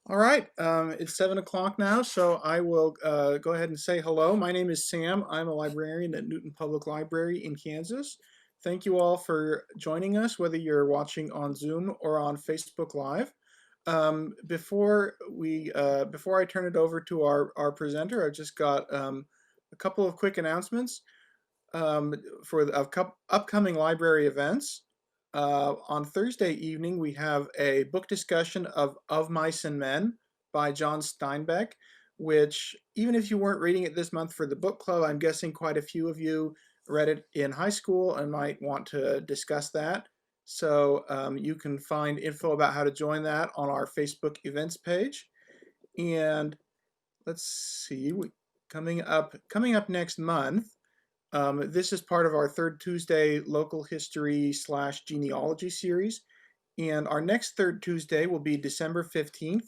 All right, it's 7 o'clock now, so I will go ahead and say hello. My name is Sam. I'm a librarian at Newton Public Library in Kansas. Thank you all for joining us, whether you're watching on Zoom or on Facebook Live. Before I turn it over to our presenter, I've just got a couple of quick announcements um, for the upcoming library events. On Thursday evening, we have a book discussion of Mice and Men by John Steinbeck, which, even if you weren't reading it this month for the book club, I'm guessing quite a few of you read it in high school and might want to discuss that. So you can find info about how to join that on our Facebook events page. And let's see, coming up next month, this is part of our third Tuesday local history / genealogy series. And our next third Tuesday will be December 15th.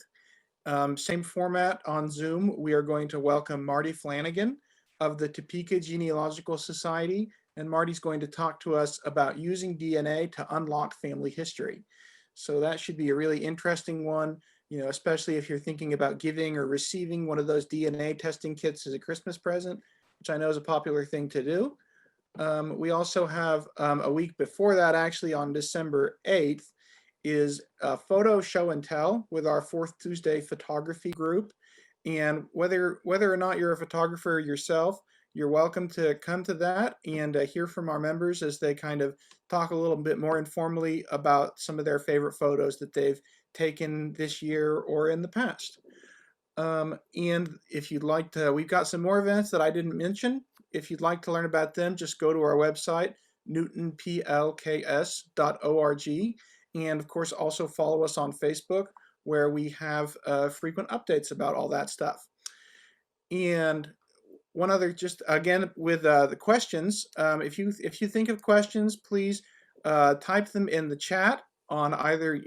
Same format on Zoom. We are going to welcome Marty Flanagan of the Topeka Genealogical Society. And Marty's going to talk to us about using DNA to unlock family history. So that should be a really interesting one, especially if you're thinking about giving or receiving one of those DNA testing kits as a Christmas present, which I know is a popular thing to do. We also have a week before that, actually on December 8th, is a photo show and tell with our fourth Tuesday photography group. And whether or not you're a photographer yourself, you're welcome to come to that and hear from our members as they kind of talk a little bit more informally about some of their favorite photos that they've taken this year or in the past. And if you'd like to, we've got some more events that I didn't mention. If you'd like to learn about them, just go to our website, newtonplks.org. And of course, also follow us on Facebook, where we have frequent updates about all that stuff. And one other, just again with the questions, if you think of questions, please type them in the chat on either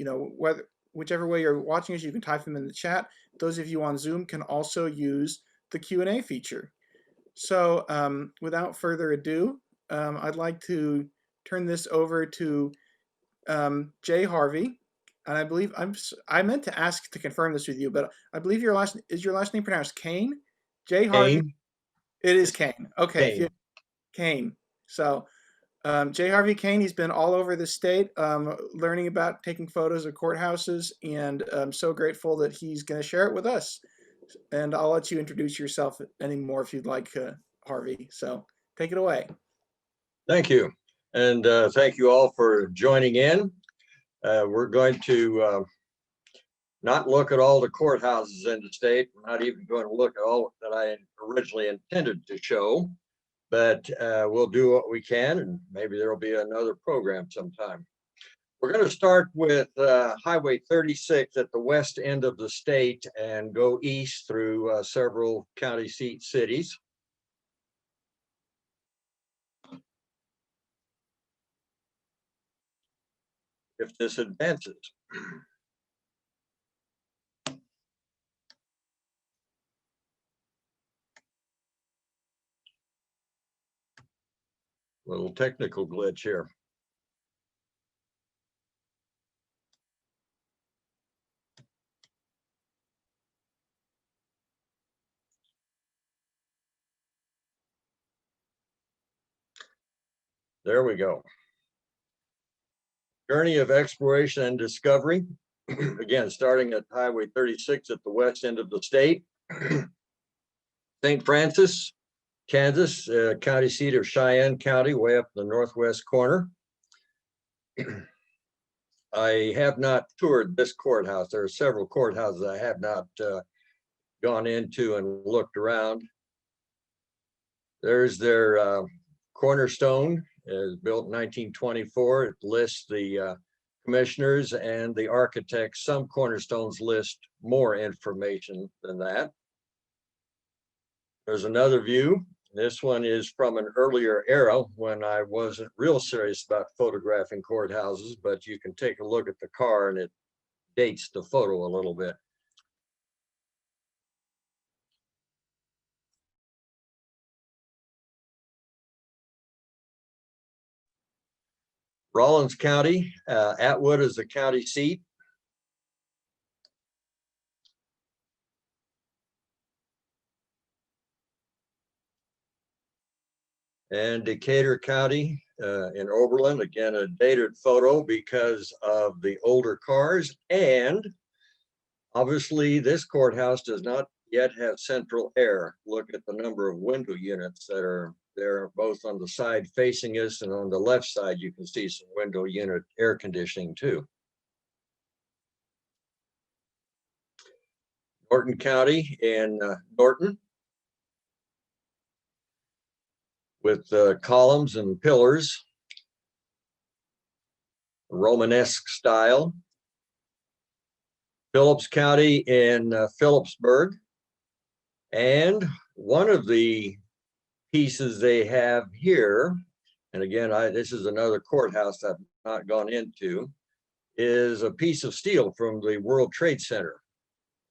whichever way you're watching us. You can type them in the chat. Those of you on Zoom can also use the Q&A feature. So without further ado, I'd like to turn this over to Jay Harvey. And I believe I meant to ask to confirm this with you, but I believe your last name pronounced Kane? Jay Harvey. Kane. It is Kane. Okay, Kane. Kane. So J. Harvey Koehn, he's been all over the state learning about taking photos of courthouses, and I'm so grateful that he's going to share it with us. And I'll let you introduce yourself anymore if you'd like, Harvey. So take it away. Thank you. And thank you all for joining in. We're going to not look at all the courthouses in the state. We're not even going to look at all that I originally intended to show, but we'll do what we can, and maybe there will be another program sometime. We're going to start with Highway 36 at the west end of the state and go east through several county seat cities. If this advances. Little technical glitch here. There we go. Journey of exploration and discovery. Again, starting at Highway 36 at the west end of the state. St. Francis, Kansas, county seat of Cheyenne County, way up the northwest corner. I have not toured this courthouse. There are several courthouses I have not gone into and looked around. There's their cornerstone. It was built in 1924. It lists the commissioners and the architects. Some cornerstones list more information than that. There's another view. This one is from an earlier era when I wasn't real serious about photographing courthouses, but you can take a look at the car and it dates the photo a little bit. Rawlins County, Atwood is the county seat. and Decatur County in Oberlin. Again, a dated photo because of the older cars. And obviously, this courthouse does not yet have central air. Look at the number of window units that are there, both on the side facing us, and on the left side, you can see some window unit air conditioning too. Norton County in Norton, with columns and pillars, Romanesque style. Phillips County in Phillipsburg. And one of the pieces they have here, and again, this is another courthouse I've not gone into, is a piece of steel from the World Trade Center.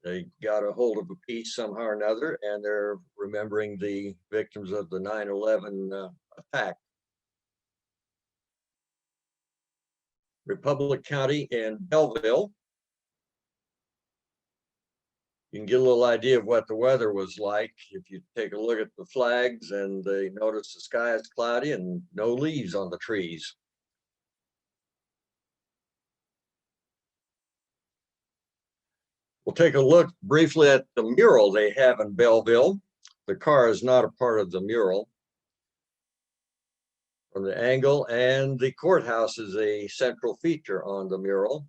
They got a hold of a piece somehow or another, and they're remembering the victims of the 9/11 attack. Republic County in Belleville. You can get a little idea of what the weather was like if you take a look at the flags and they notice the sky is cloudy and no leaves on the trees. We'll take a look briefly at the mural they have in Belleville. The car is not a part of the mural. From the angle, and the courthouse is a central feature on the mural.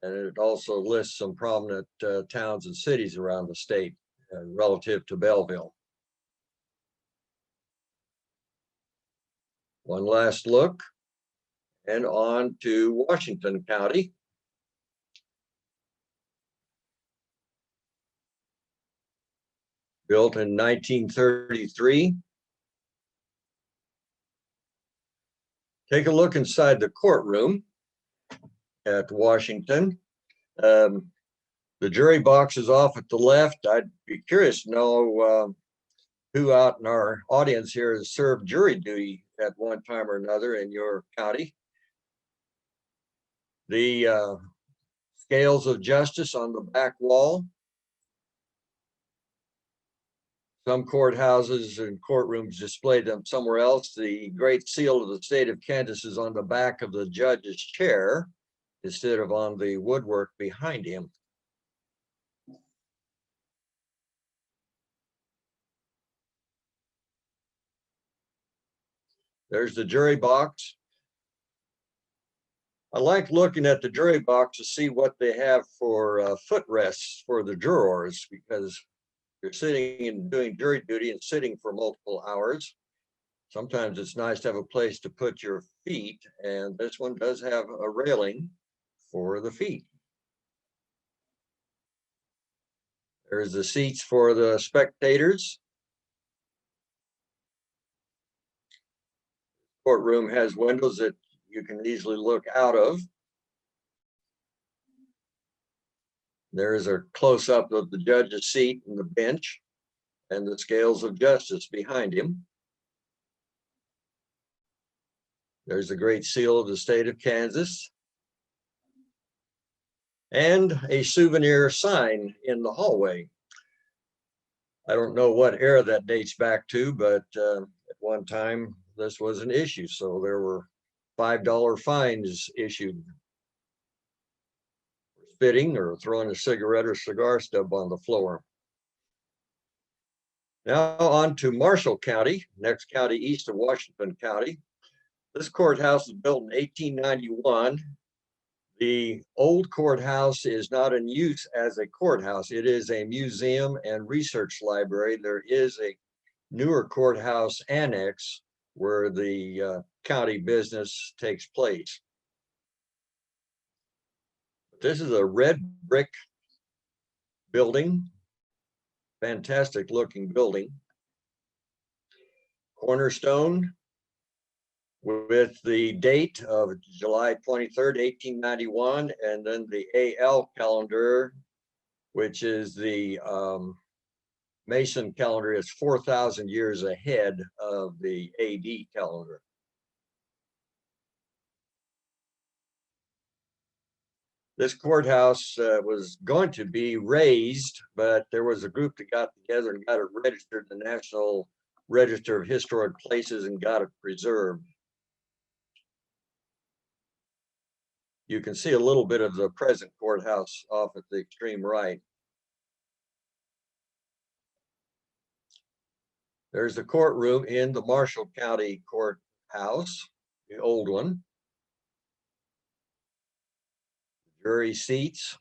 And it also lists some prominent towns and cities around the state relative to Belleville. One last look, and on to Washington County. Built in 1933. Take a look inside the courtroom at Washington. The jury box is off at the left. I'd be curious to know who out in our audience here has served jury duty at one time or another in your county. The scales of justice on the back wall. Some courthouses and courtrooms display them somewhere else. The Great Seal of the state of Kansas is on the back of the judge's chair instead of on the woodwork behind him. There's the jury box. I like looking at the jury box to see what they have for footrests for the jurors, because you're sitting and doing jury duty and sitting for multiple hours. Sometimes it's nice to have a place to put your feet, and this one does have a railing for the feet. There's the seats for the spectators. Courtroom has windows that you can easily look out of. There is a close-up of the judge's seat and the bench and the scales of justice behind him. There's the Great Seal of the state of Kansas. And a souvenir sign in the hallway. I don't know what era that dates back to, but at one time this was an issue. So there were $5 fines issued for spitting or throwing a cigarette or cigar stub on the floor. Now on to Marshall County, next county east of Washington County. This courthouse was built in 1891. The old courthouse is not in use as a courthouse. It is a museum and research library. There is a newer courthouse annex where the county business takes place. This is a red brick building, fantastic looking building. Cornerstone with the date of July 23rd, 1891, and then the AL calendar, which is the Mason calendar, is 4,000 years ahead of the AD calendar. This courthouse was going to be razed, but there was a group that got together and got it registered in the National Register of Historic Places and got it preserved. You can see a little bit of the present courthouse off at the extreme right. There's the courtroom in the Marshall County Courthouse, the old one. Jury seats.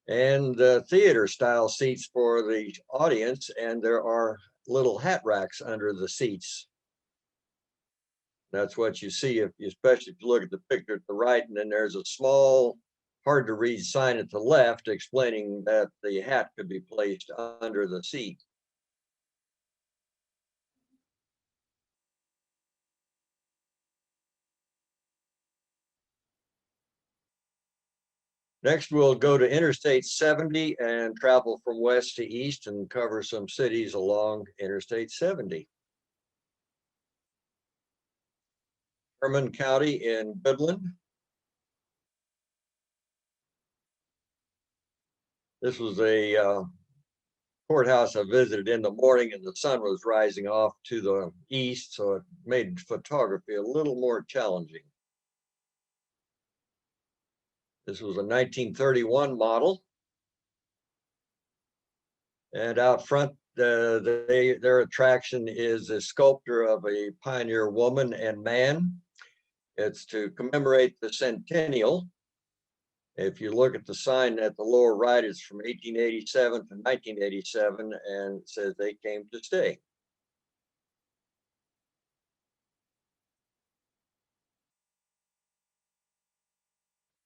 And theater style seats for the audience, and there are little hat racks under the seats. That's what you see, especially if you look at the picture at the right, and then there's a small, hard to read sign at the left explaining that the hat could be placed under the seat. Next, we'll go to Interstate 70 and travel from west to east and cover some cities along Interstate 70. Herman County in Goodland. This was a courthouse I visited in the morning, and the sun was rising off to the east, so it made photography a little more challenging. This was a 1931 model. And out front, their attraction is a sculpture of a pioneer woman and man. It's to commemorate the centennial. If you look at the sign at the lower right, it's from 1887 to 1987, and it says they came to stay.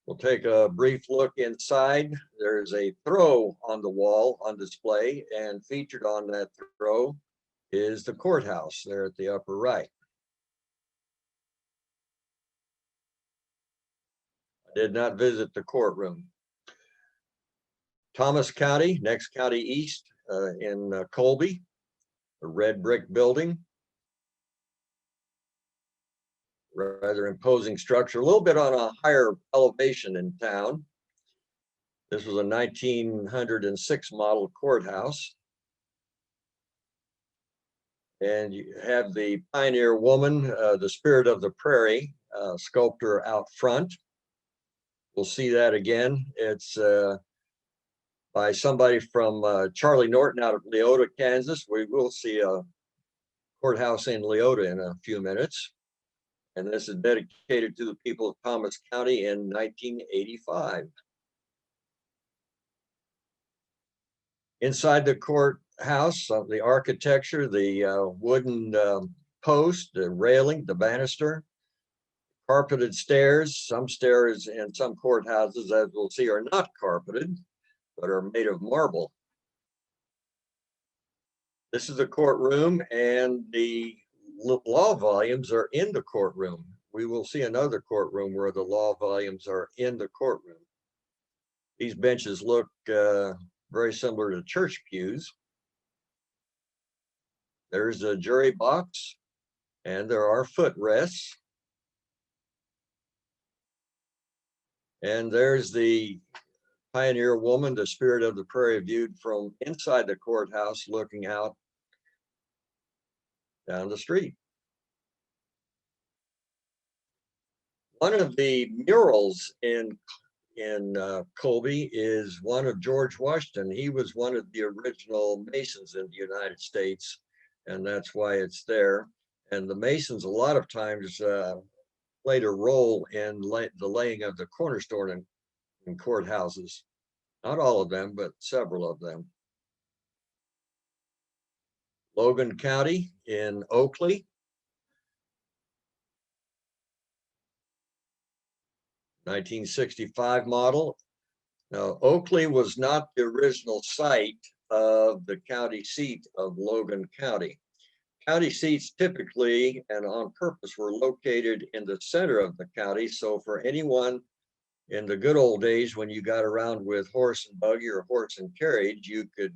We'll take a brief look inside. There's a throw on the wall on display, and featured on that throw is the courthouse there at the upper right. I did not visit the courtroom. Thomas County, next county east in Colby, a red brick building. Rather imposing structure, a little bit on a higher elevation in town. This was a 1906 model courthouse. And you have the pioneer woman, the spirit of the prairie sculpture out front. We'll see that again. It's by somebody from Charlie Norton out of Leota, Kansas. We will see a courthouse in Leota in a few minutes. And this is dedicated to the people of Thomas County in 1985. Inside the courthouse, the architecture, the wooden post, the railing, the banister, carpeted stairs. Some stairs in some courthouses, as we'll see, are not carpeted, but are made of marble. This is the courtroom, and the law volumes are in the courtroom. We will see another courtroom where the law volumes are in the courtroom. These benches look very similar to church pews. There's a jury box, and there are footrests. And there's the pioneer woman, the spirit of the prairie, viewed from inside the courthouse, looking out down the street. One of the murals in Colby is one of George Washington. He was one of the original Masons in the United States, and that's why it's there. And the Masons a lot of times played a role in the laying of the cornerstone in courthouses. Not all of them, but several of them. Logan County in Oakley. 1965 model. Now, Oakley was not the original site of the county seat of Logan County. County seats typically and on purpose were located in the center of the county. So for anyone in the good old days when you got around with horse and buggy or horse and carriage, you could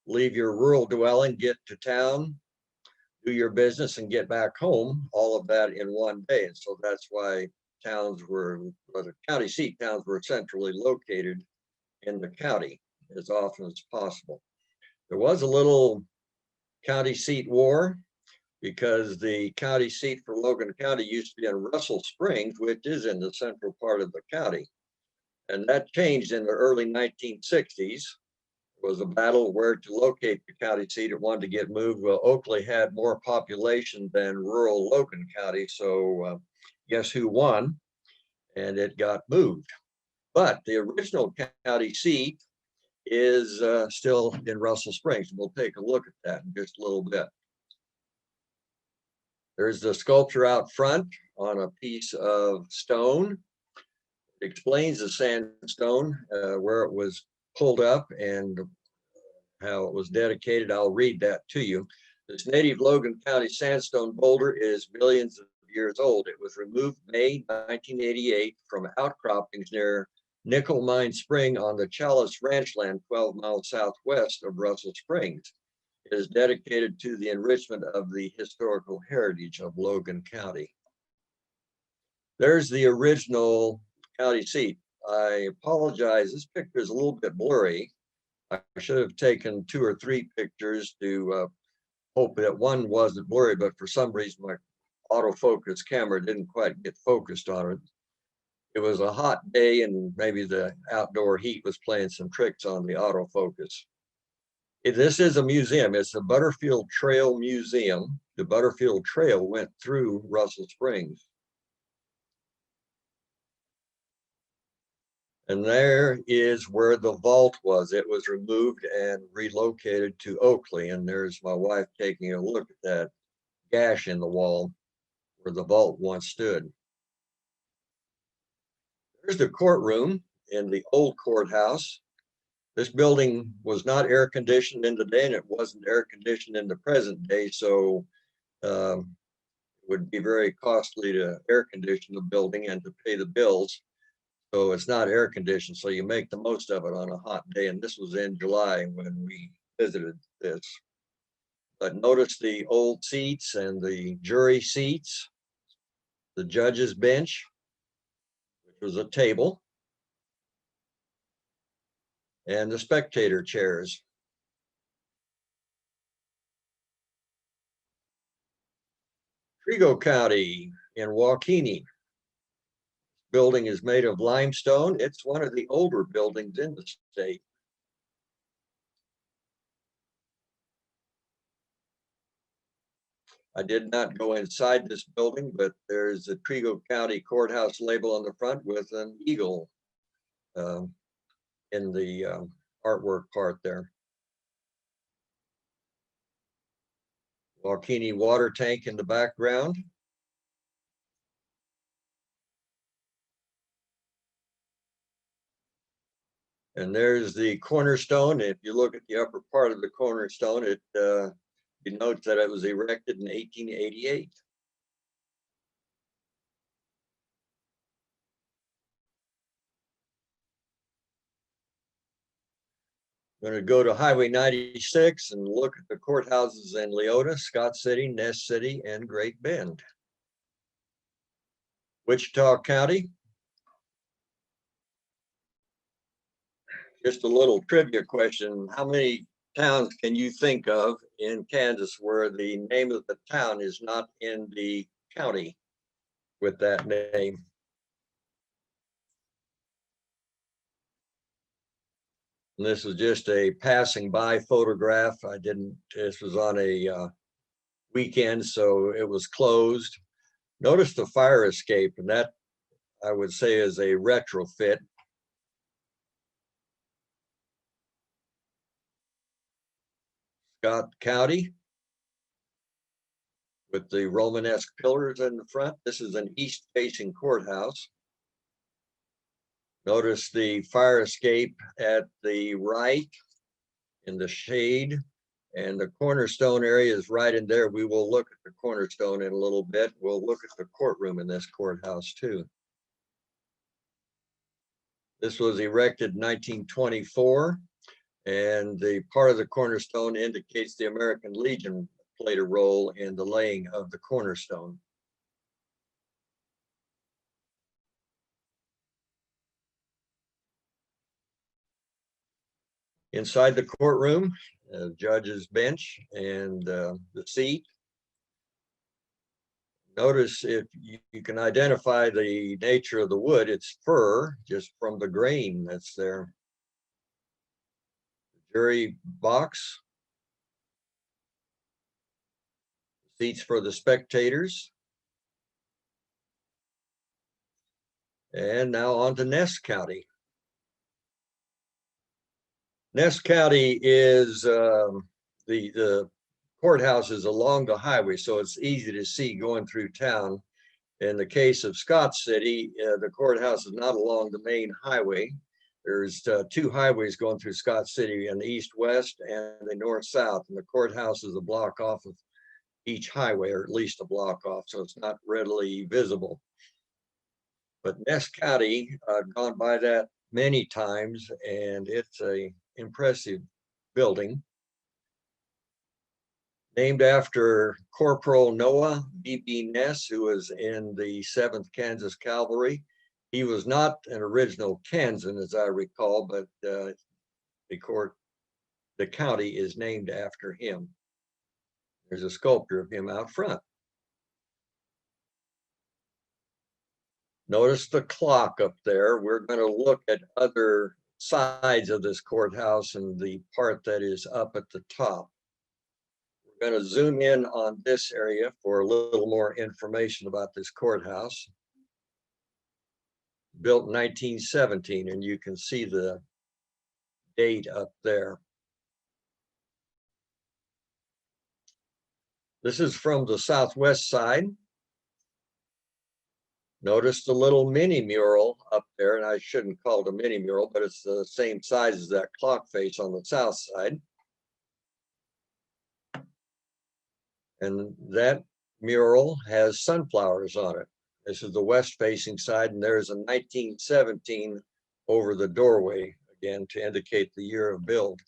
leave your rural dwelling, get to town, do your business, and get back home, all of that in one day. And so that's why the county seat towns were centrally located in the county as often as possible. There was a little county seat war because the county seat for Logan County used to be in Russell Springs, which is in the central part of the county. And that changed in the early 1960s. It was a battle where to locate the county seat. It wanted to get moved. Well, Oakley had more population than rural Logan County. So guess who won? And it got moved. But the original county seat is still in Russell Springs. We'll take a look at that in just a little bit. There's the sculpture out front on a piece of stone. It explains the sandstone, where it was pulled up and how it was dedicated. I'll read that to you. This native Logan County sandstone boulder is millions of years old. It was removed May 1988 from outcroppings near Nickel Mine Spring on the Chalice Ranch land 12 miles southwest of Russell Springs. It is dedicated to the enrichment of the historical heritage of Logan County. There's the original county seat. I apologize, this picture is a little bit blurry. I should have taken 2 or 3 pictures to hope that one wasn't blurry, but for some reason my autofocus camera didn't quite get focused on it. It was a hot day and maybe the outdoor heat was playing some tricks on the autofocus. This is a museum. It's the Butterfield Trail Museum. The Butterfield Trail went through Russell Springs. And there is where the vault was. It was removed and relocated to Oakley. And there's my wife taking a look at that gash in the wall where the vault once stood. There's the courtroom in the old courthouse. This building was not air conditioned in the day, and it wasn't air conditioned in the present day. So it would be very costly to air condition the building and to pay the bills. So it's not air conditioned. So you make the most of it on a hot day. And this was in July when we visited this. But notice the old seats and the jury seats, the judge's bench, which was a table, and the spectator chairs. Trego County in Waukene. Building is made of limestone. It's one of the older buildings in the state. I did not go inside this building, but there's a Trego County Courthouse label on the front with an eagle in the artwork part there. Waukene water tank in the background. And there's the cornerstone. If you look at the upper part of the cornerstone, it denotes that it was erected in 1888. I'm going to go to Highway 96 and look at the courthouses in Leota, Scott City, Ness City, and Great Bend. Wichita County. Just a little trivia question. How many towns can you think of in Kansas where the name of the town is not in the county with that name? And this is just a passing by photograph. This was on a weekend, so it was closed. Notice the fire escape, and that I would say is a retrofit. Scott County with the Romanesque pillars in the front. This is an east-facing courthouse. Notice the fire escape at the right in the shade, and the cornerstone area is right in there. We will look at the cornerstone in a little bit. We'll look at the courtroom in this courthouse too. This was erected in 1924, and the part of the cornerstone indicates the American Legion played a role in the laying of the cornerstone. Inside the courtroom, judge's bench and the seat. Notice if you can identify the nature of the wood, it's fir just from the grain that's there. Jury box, seats for the spectators. And now on to Ness County. Ness County is the courthouse is along the highway, so it's easy to see going through town. In the case of Scott City, the courthouse is not along the main highway. There's two highways going through Scott City, an east-west and the north-south, and the courthouse is a block off of each highway, or at least a block off, so it's not readily visible. But Ness County, I've gone by that many times, and it's a impressive building. Named after Corporal Noah B.B. Ness, who was in the 7th Kansas Cavalry. He was not an original Kansan, as I recall, but the county is named after him. There's a sculpture of him out front. Notice the clock up there. We're going to look at other sides of this courthouse and the part that is up at the top. We're going to zoom in on this area for a little more information about this courthouse. Built in 1917, and you can see the date up there. This is from the southwest side. Notice the little mini mural up there, and I shouldn't call it a mini mural, but it's the same size as that clock face on the south side. And that mural has sunflowers on it. This is the west facing side, and there's a 1917 over the doorway, again, to indicate the year of build.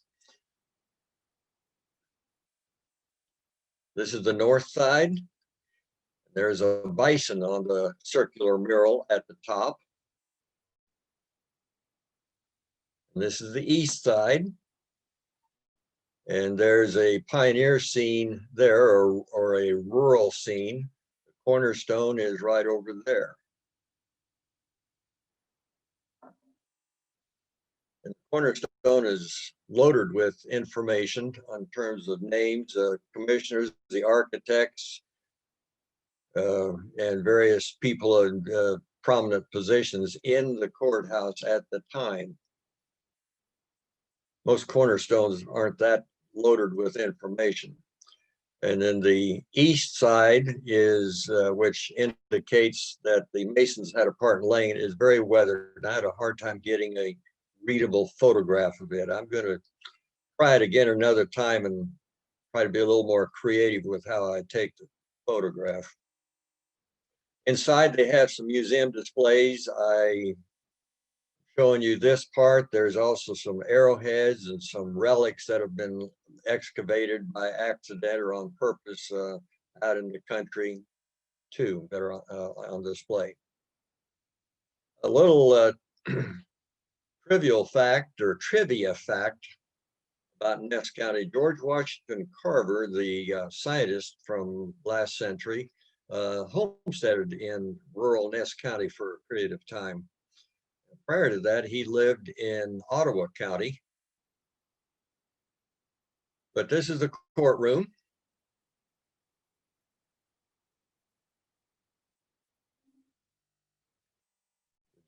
This is the north side. There's a bison on the circular mural at the top. And this is the east side. And there's a pioneer scene there, or a rural scene. The cornerstone is right over there. And the cornerstone is loaded with information in terms of names, commissioners, the architects, and various people in prominent positions in the courthouse at the time. Most cornerstones aren't that loaded with information. And then the east side is, which indicates that the masons had a part in laying it, is very weathered. I had a hard time getting a readable photograph of it. I'm going to try it again another time and try to be a little more creative with how I take the photograph. Inside, they have some museum displays. I showing you this part. There's also some arrowheads and some relics that have been excavated by accident or on purpose out in the country too, that are on display. A little trivial fact or trivia fact about Ness County. George Washington Carver, the scientist from last century, homesteaded in rural Ness County for a period of time. Prior to that, he lived in Ottawa County. But this is the courtroom.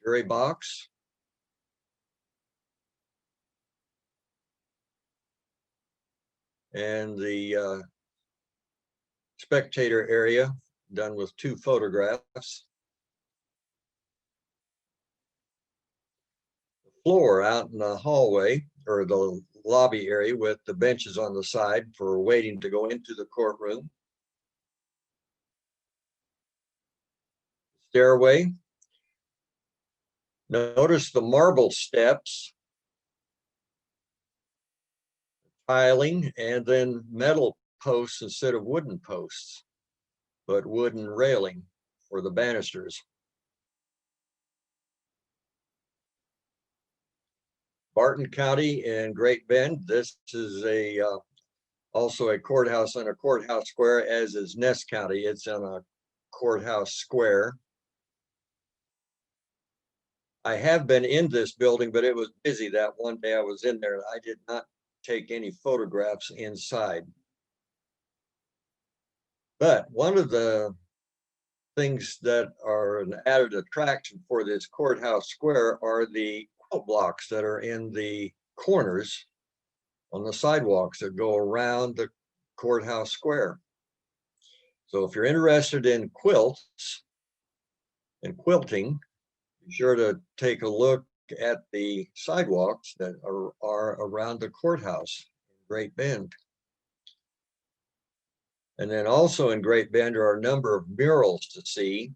Jury box. And the spectator area done with 2 photographs. The floor out in the hallway or the lobby area with the benches on the side for waiting to go into the courtroom. Stairway. Notice the marble steps, tiling, and then metal posts instead of wooden posts, but wooden railing for the banisters. Barton County in Great Bend. This is also a courthouse on a courthouse square, as is Ness County. It's on a courthouse square. I have been in this building, but it was busy that one day I was in there. I did not take any photographs inside. But one of the things that are an added attraction for this courthouse square are the quilt blocks that are in the corners on the sidewalks that go around the courthouse square. So if you're interested in quilts and quilting, be sure to take a look at the sidewalks that are around the courthouse in Great Bend. And then also in Great Bend are a number of murals to see.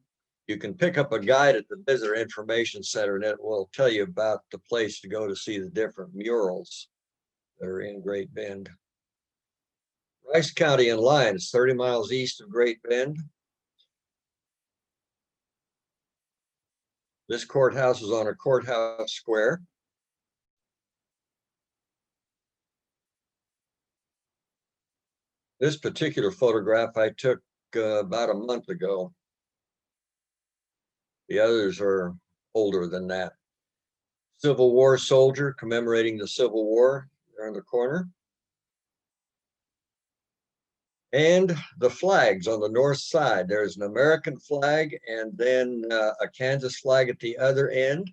You can pick up a guide at the Visitor Information Center and it will tell you about the place to go to see the different murals that are in Great Bend. Rice County in line is 30 miles east of Great Bend. This courthouse is on a courthouse square. This particular photograph I took about a month ago. The others are older than that. Civil War soldier commemorating the Civil War there in the corner. And the flags on the north side. There's an American flag and then a Kansas flag at the other end.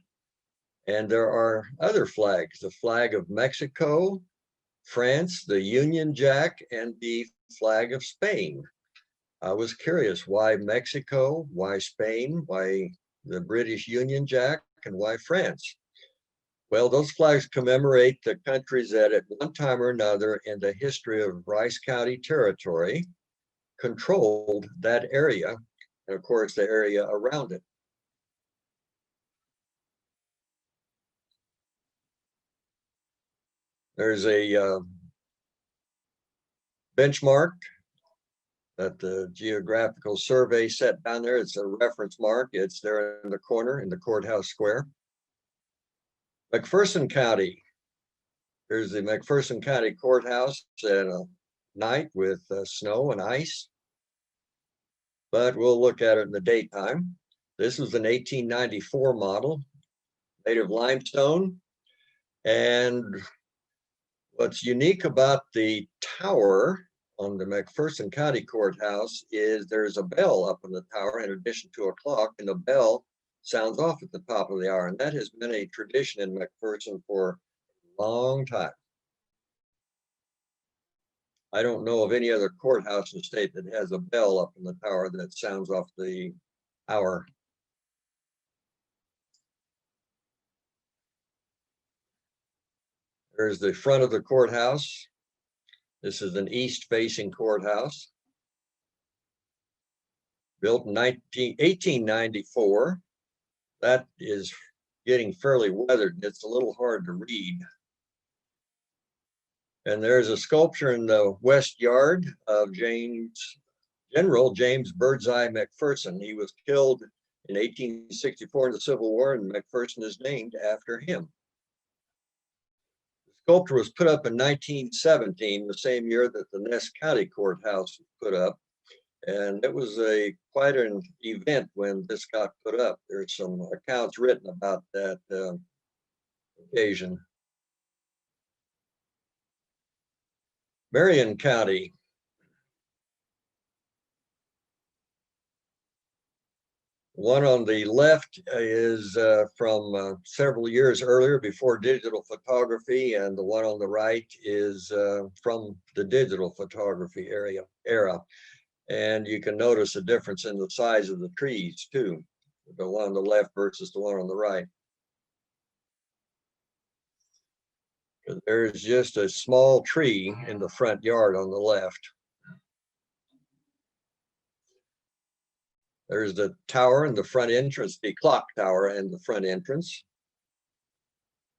And there are other flags, the flag of Mexico, France, the Union Jack, and the flag of Spain. I was curious, why Mexico, why Spain, why the British Union Jack, and why France? Well, those flags commemorate the countries that at one time or another in the history of Rice County territory controlled that area, and of course the area around it. There's a benchmark that the Geographical Survey set down there. It's a reference mark. It's there in the corner in the courthouse square. McPherson County. Here's the McPherson County Courthouse at a night with snow and ice. But we'll look at it in the daytime. This was an 1894 model, made of limestone. And what's unique about the tower on the McPherson County Courthouse is there's a bell up in the tower in addition to a clock, and the bell sounds off at the top of the hour. And that has been a tradition in McPherson for a long time. I don't know of any other courthouse in the state that has a bell up in the tower that sounds off the hour. There's the front of the courthouse. This is an east-facing courthouse. Built in 1894. That is getting fairly weathered. It's a little hard to read. And there's a sculpture in the west yard of General James Birdseye McPherson. He was killed in 1864 in the Civil War, and McPherson is named after him. The sculpture was put up in 1917, the same year that the Ness County Courthouse was put up. And it was quite an event when this got put up. There's some accounts written about that occasion. Marion County. One on the left is from several years earlier, before digital photography, and the one on the right is from the digital photography era. And you can notice a difference in the size of the trees too, the one on the left versus the one on the right. There's just a small tree in the front yard on the left. There's the tower in the front entrance, the clock tower and the front entrance.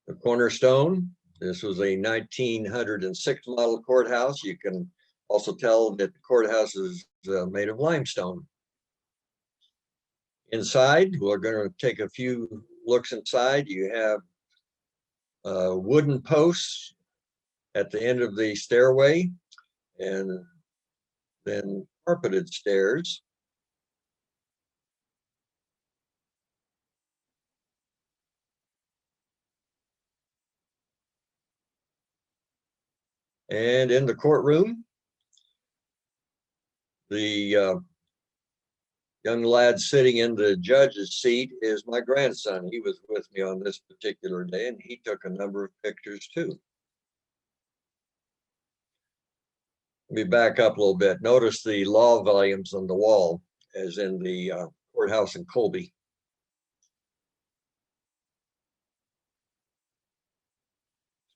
The cornerstone. This was a 1906 model courthouse. You can also tell that the courthouse is made of limestone. Inside, we're going to take a few looks inside. You have wooden posts at the end of the stairway, and then carpeted stairs. And in the courtroom, the young lad sitting in the judge's seat is my grandson. He was with me on this particular day, and he took a number of pictures too. Let me back up a little bit. Notice the law volumes on the wall, as in the courthouse in Colby.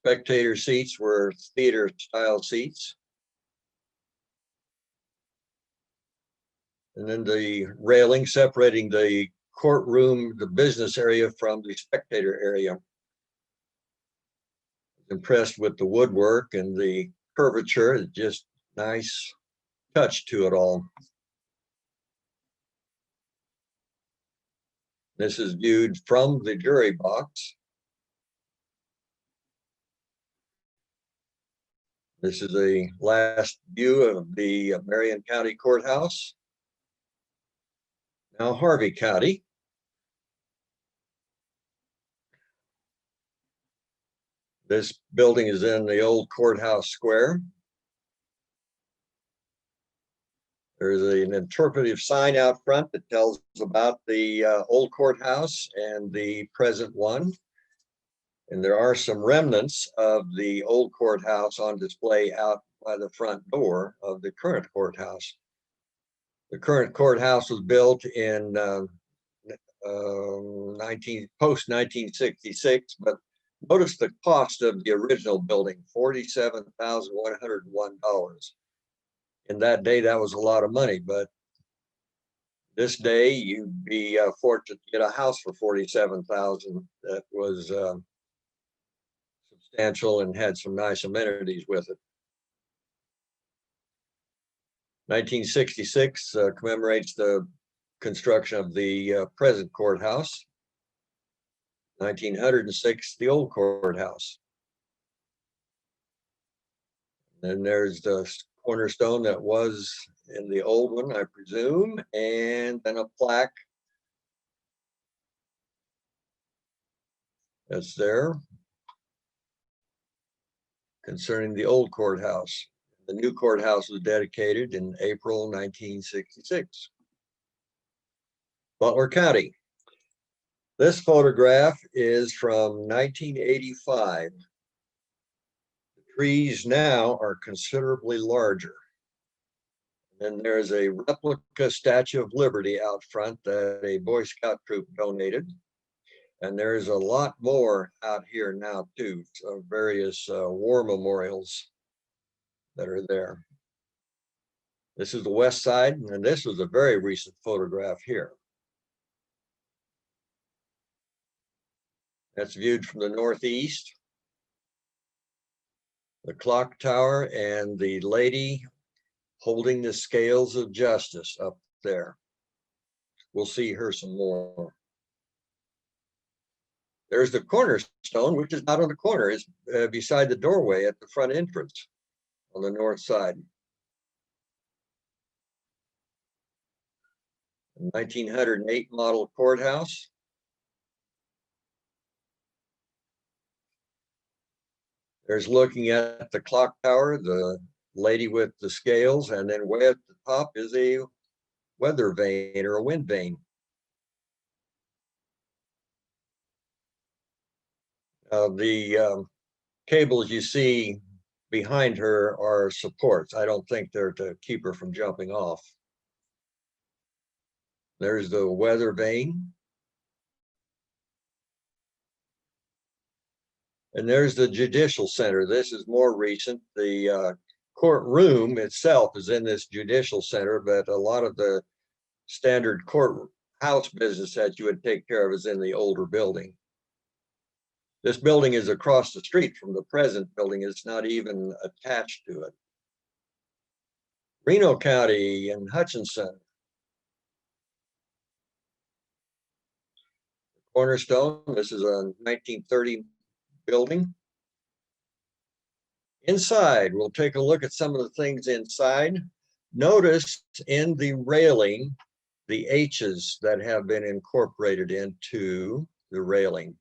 Spectator seats were theater-style seats. And then the railing separating the courtroom, the business area, from the spectator area. Impressed with the woodwork and the curvature, just nice touch to it all. This is viewed from the jury box. This is a last view of the Marion County Courthouse. Now Harvey County. This building is in the old courthouse square. There's an interpretive sign out front that tells about the old courthouse and the present one. And there are some remnants of the old courthouse on display out by the front door of the current courthouse. The current courthouse was built in post 1966, but notice the cost of the original building, $47,101. In that day, that was a lot of money, but this day you'd be fortunate to get a house for $47,000 that was substantial and had some nice amenities with it. 1966 commemorates the construction of the present courthouse. 1906, the old courthouse. Then there's the cornerstone that was in the old one, I presume, and then a plaque that's there concerning the old courthouse. The new courthouse was dedicated in April 1966. Butler County. This photograph is from 1985. The trees now are considerably larger. And there's a replica Statue of Liberty out front that a Boy Scout troop donated. And there's a lot more out here now too, so various war memorials that are there. This is the west side, and this was a very recent photograph here. That's viewed from the northeast. The clock tower and the lady holding the scales of justice up there. We'll see her some more. There's the cornerstone, which is not on the corner. It's beside the doorway at the front entrance on the north side. 1908 model courthouse. There's looking at the clock tower, the lady with the scales, and then way at the top is a weather vane or a wind vane. The cables you see behind her are supports. I don't think they're to keep her from jumping off. There's the weather vane. And there's the Judicial Center. This is more recent. The courtroom itself is in this Judicial Center, but a lot of the standard courthouse business that you would take care of is in the older building. This building is across the street from the present building. It's not even attached to it. Reno County and Hutchinson. Cornerstone, this is a 1930 building. Inside, we'll take a look at some of the things inside. Notice in the railing, the H's that have been incorporated into the railing.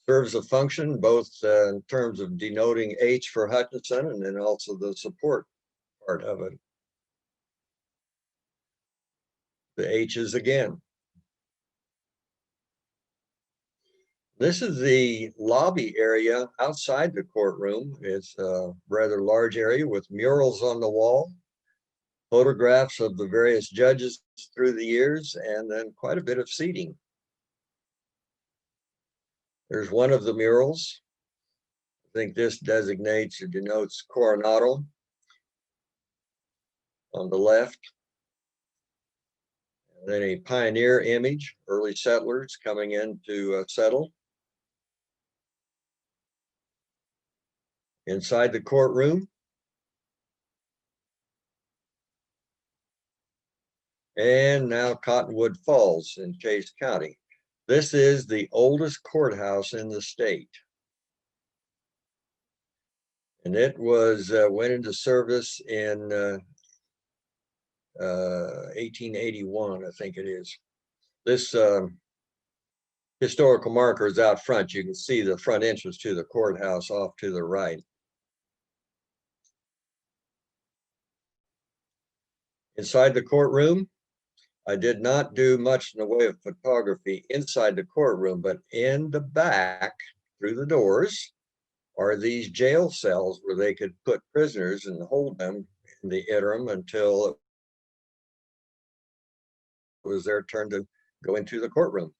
Serves a function both in terms of denoting H for Hutchinson and then also the support part of it. The H's again. This is the lobby area outside the courtroom. It's a rather large area with murals on the wall, photographs of the various judges through the years, and then quite a bit of seating. There's one of the murals. I think this designates or denotes Coronado on the left. And then a pioneer image, early settlers coming in to settle. Inside the courtroom. And now Cottonwood Falls in Chase County. This is the oldest courthouse in the state. And it was went into service in 1881, I think it is. This historical marker is out front. You can see the front entrance to the courthouse off to the right. Inside the courtroom, I did not do much in the way of photography inside the courtroom, but in the back, through the doors, are these jail cells where they could put prisoners and hold them in the interim until it was their turn to go into the courtroom.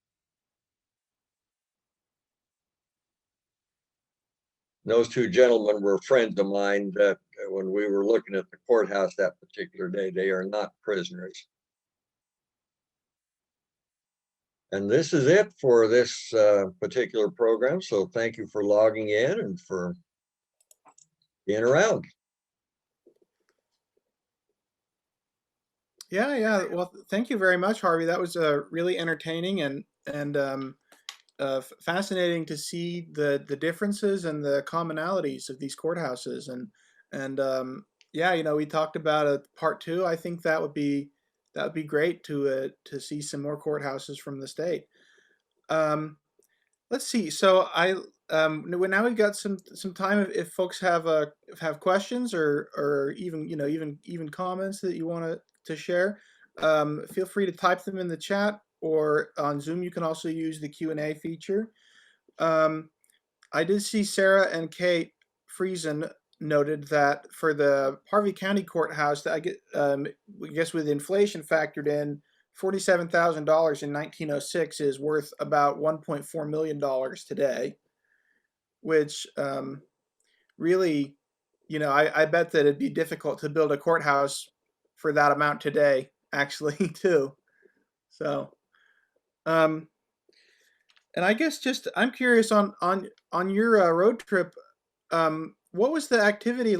Those two gentlemen were friends of mine that when we were looking at the courthouse that particular day, they are not prisoners. And this is it for this particular program. So thank you for logging in and for being around. Yeah. Well, thank you very much, Harvey. That was really entertaining and fascinating to see the differences and the commonalities of these courthouses. And yeah, we talked about a part two. I think that would be great to see some more courthouses from the state. Let's see. So now we've got some time. If folks have questions or even comments that you want to share, feel free to type them in the chat, or on Zoom you can also use the Q&A feature. I did see Sarah and Kate Friesen noted that for the Harvey County Courthouse, that I guess with inflation factored in, $47,000 in 1906 is worth about $1.4 million today, which really, I bet that it'd be difficult to build a courthouse for that amount today, actually, too. So, and I guess just I'm curious on your road trip, what was the activity?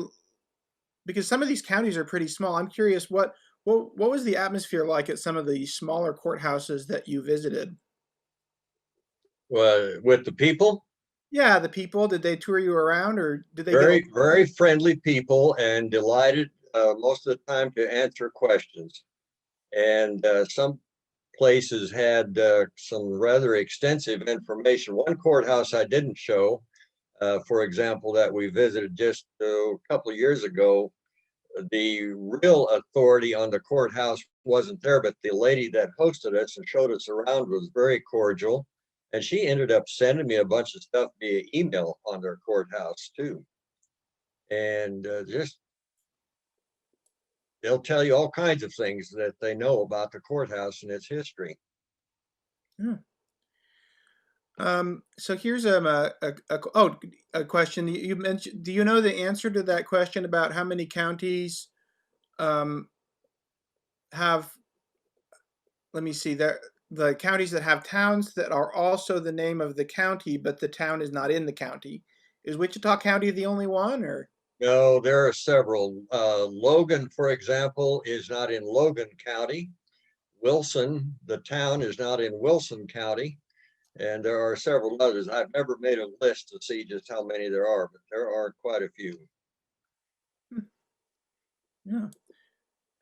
Because some of these counties are pretty small. I'm curious what was the atmosphere like at some of the smaller courthouses that you visited? With the people? Yeah, the people. Did they tour you around, or did they give? Very friendly people and delighted most of the time to answer questions. And some places had some rather extensive information. One courthouse I didn't show, for example, that we visited just a couple of years ago, the real authority on the courthouse wasn't there, but the lady that hosted us and showed us around was very cordial. And she ended up sending me a bunch of stuff via email on their courthouse too. And just, they'll tell you all kinds of things that they know about the courthouse and its history. Yeah. So here's a question you mentioned. Do you know the answer to that question about how many counties have? Let me see. The counties that have towns that are also the name of the county, but the town is not in the county. Is Wichita County the only one, or? No, there are several. Logan, for example, is not in Logan County. Wilson, the town, is not in Wilson County. And there are several others. I've never made a list to see just how many there are, but there are quite a few. Yeah.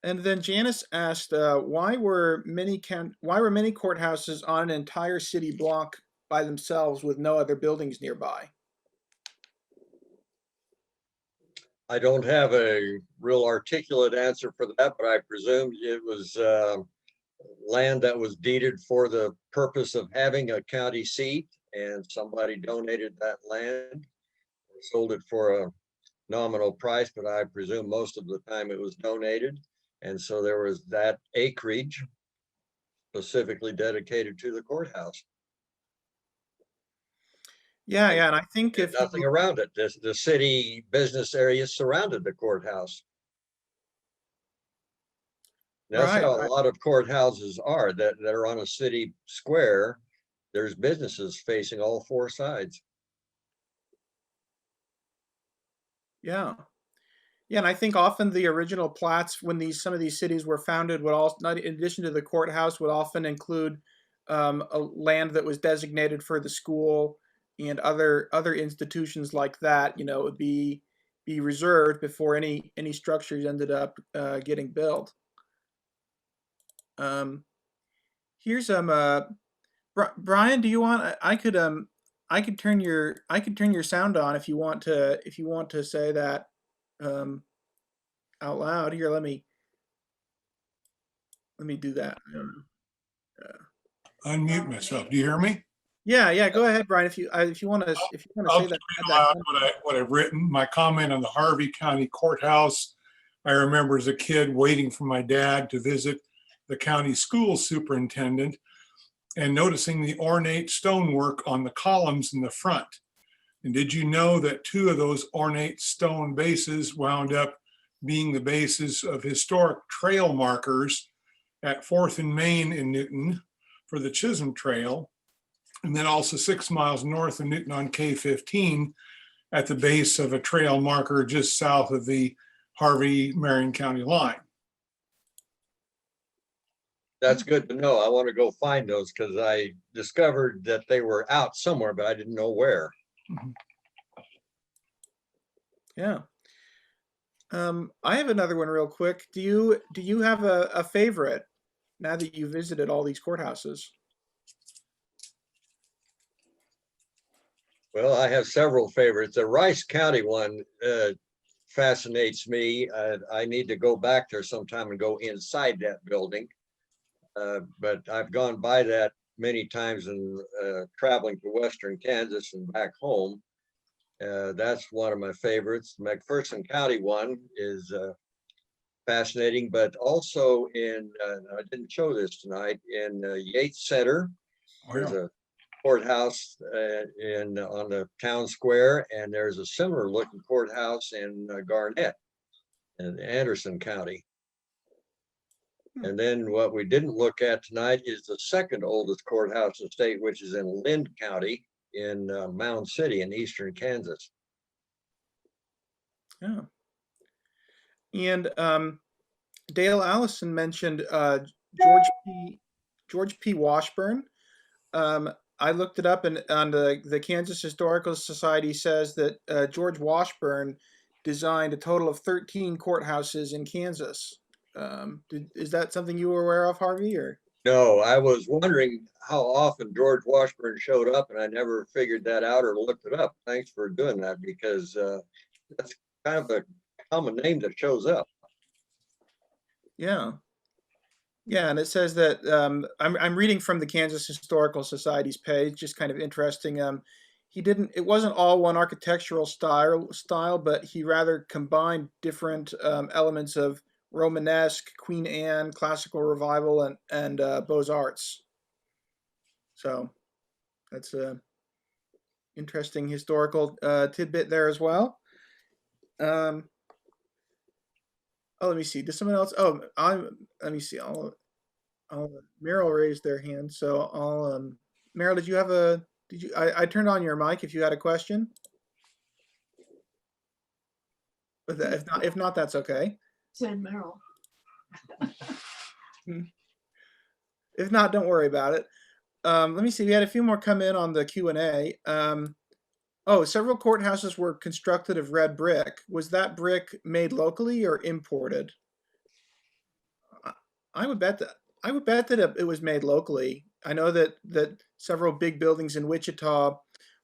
And then Janice asked, why were many courthouses on an entire city block by themselves with no other buildings nearby? I don't have a real articulate answer for that, but I presumed it was land that was deeded for the purpose of having a county seat, and somebody donated that land, sold it for a nominal price, but I presume most of the time it was donated. And so there was that acreage specifically dedicated to the courthouse. Yeah, yeah, and I think And if nothing you, around it. The city business area surrounded the courthouse. That's right, how a right, lot of courthouses are that are on a city square. There's businesses facing all four sides. yeah. Yeah, and I think often the original plats when some of these cities were founded would also, not in addition to the courthouse, would often include a land that was designated for the school and other institutions like that. You know, it would be reserved before any structures ended up getting built. Um, here's Brian, do you want? I could turn your sound on if you want to say that um, out loud. Here, let me do that. I don't know. Unmute myself. Do you hear me? Yeah, yeah. Go ahead, Brian. If you want to I'll say just that, read add that aloud comment. what I've written. My comment on the Harvey County Courthouse. I remember as a kid waiting for my dad to visit the county school superintendent and noticing the ornate stonework on the columns in the front. And did you know that two of those ornate stone bases wound up being the bases of historic trail markers at 4th and Main in Newton for the Chisholm Trail, and then also 6 miles north of Newton on K-15 at the base of a trail marker just south of the Harvey-Marion County line. That's good to know. I want to go find those because I discovered that they were out somewhere, but I didn't know where. Yeah. I have another one real quick. Do you have a favorite now that you visited all these courthouses? Well, I have several favorites. The Rice County one fascinates me. I need to go back there sometime and go inside that building. But I've gone by that many times in traveling to Western Kansas and back home. That's one of my favorites. McPherson County one is fascinating, but also I didn't show this tonight, in Yates Center, there's a courthouse on the town square, and there's a similar looking courthouse in Garnett in Anderson County. And then what we didn't look at tonight is the second oldest courthouse in the state, which is in Lind County in Mound City in eastern Kansas. Yeah. And Dale Allison mentioned George P. Washburn. I looked it up, and on the Kansas Historical Society says that George Washburn designed a total of 13 courthouses in Kansas. Is that something you were aware of, Harvey? Or No, I was wondering how often George Washburn showed up, and I never figured that out or looked it up. Thanks for doing that, because that's kind of a common name that shows up. yeah, yeah, and it says that I'm reading from the Kansas Historical Society's page, just kind of interesting. He didn't. It wasn't all one architectural style, but he rather combined different elements of Romanesque, Queen Anne, Classical Revival, and Beaux-Arts. So that's a interesting historical tidbit there as well. Oh, let me see. Does someone else? Oh, let me see. Meryl raised their hand, so I'll. Meryl, did you have a? Did you? I turned on your mic if you had a question. But if not, that's okay. Said Meryl. If not, don't worry about it. let me see. We had a few more come in on the Q&A. Oh, several courthouses were constructed of red brick. Was that brick made locally or imported? I I would bet that it was made locally. I know that several big buildings in Wichita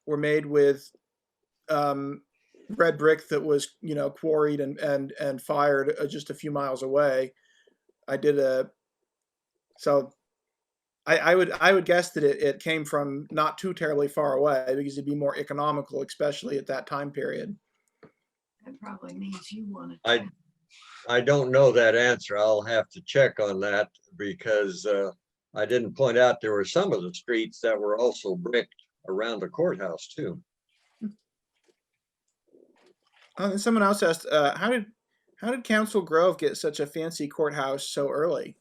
were made with um, red brick that was, quarried and fired just a few miles away. I did a so I would guess that it came from not too terribly far away because it'd be more economical, especially at that time period. That probably means you want to. I don't know that answer. I'll have to check on that because I didn't point out there were some of the streets that were also bricked around the courthouse too. And someone else asked, how did Council Grove get such a fancy courthouse so early?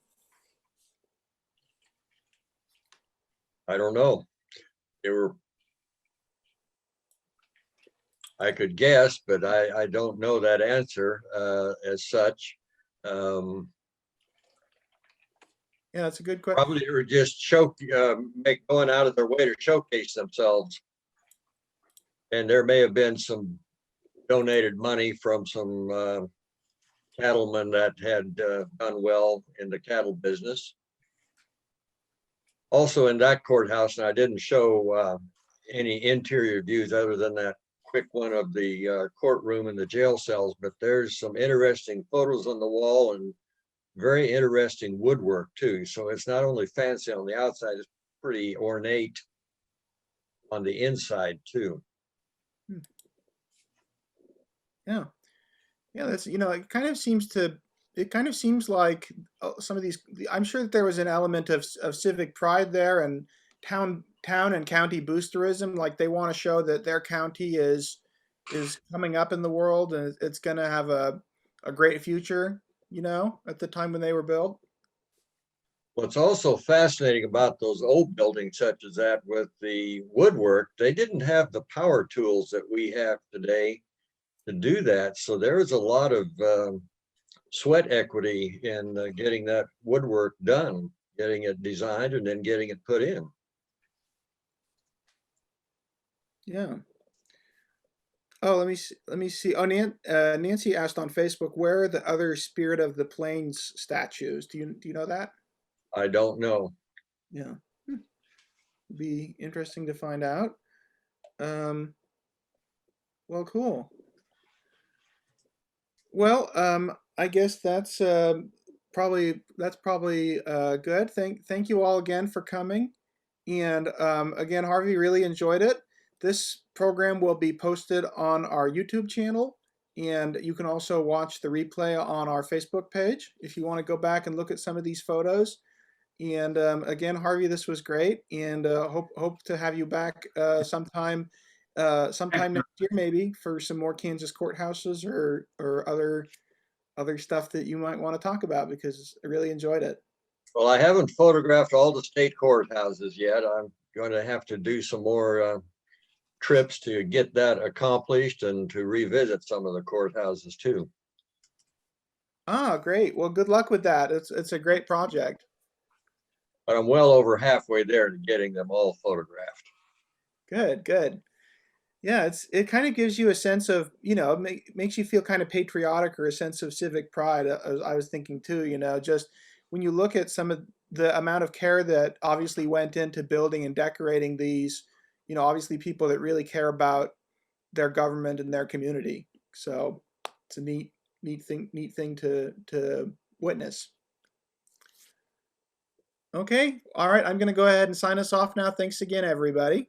I don't know. I could guess, but I don't know that answer as such. Yeah, that's a good question. Probably they were just going out of their way to showcase themselves. And there may have been some donated money from some cattlemen that had done well in the cattle business. Also in that courthouse, and I didn't show any interior views other than that quick one of the courtroom and the jail cells, but there's some interesting photos on the wall and very interesting woodwork too. So it's not only fancy on the outside, it's pretty ornate on the inside too. Yeah. Yeah, that's, it kind of seems like some of these, I'm sure that there was an element of civic pride there and town and county boosterism. Like they want to show that their county is coming up in the world and it's going to have a great future, at the time when they were built. What's also fascinating about those old buildings such as that with the woodwork, they didn't have the power tools that we have today to do that. So there was a lot of sweat equity in getting that woodwork done, getting it designed and then getting it put in. Yeah. Oh, let me see. Oh, Nancy asked on Facebook, where are the other Spirit of the Plains statues? Do you know that? I don't know. Yeah. Be interesting to find out. Well, cool. Well, I guess that's probably good. Thank you all again for coming. And again, Harvey, really enjoyed it. This program will be posted on our YouTube channel, and you can also watch the replay on our Facebook page if you want to go back and look at some of these photos. And again, Harvey, this was great, and hope to have you back sometime next year, maybe for some more Kansas courthouses or other stuff that you might want to talk about, because I really enjoyed it. Well, I haven't photographed all the state courthouses yet. I'm going to have to do some more trips to get that accomplished and to revisit some of the courthouses too. Ah, great. Well, good luck with that. It's a great project. But I'm well over halfway there to getting them all photographed. Good. Yeah, it kind of gives you a sense of, makes you feel kind of patriotic or a sense of civic pride. I was thinking too, just when you look at some of the amount of care that obviously went into building and decorating these, obviously people that really care about their government and their community. So it's a neat thing to witness. Okay, all right, I'm going to go ahead and sign us off now. Thanks again, everybody.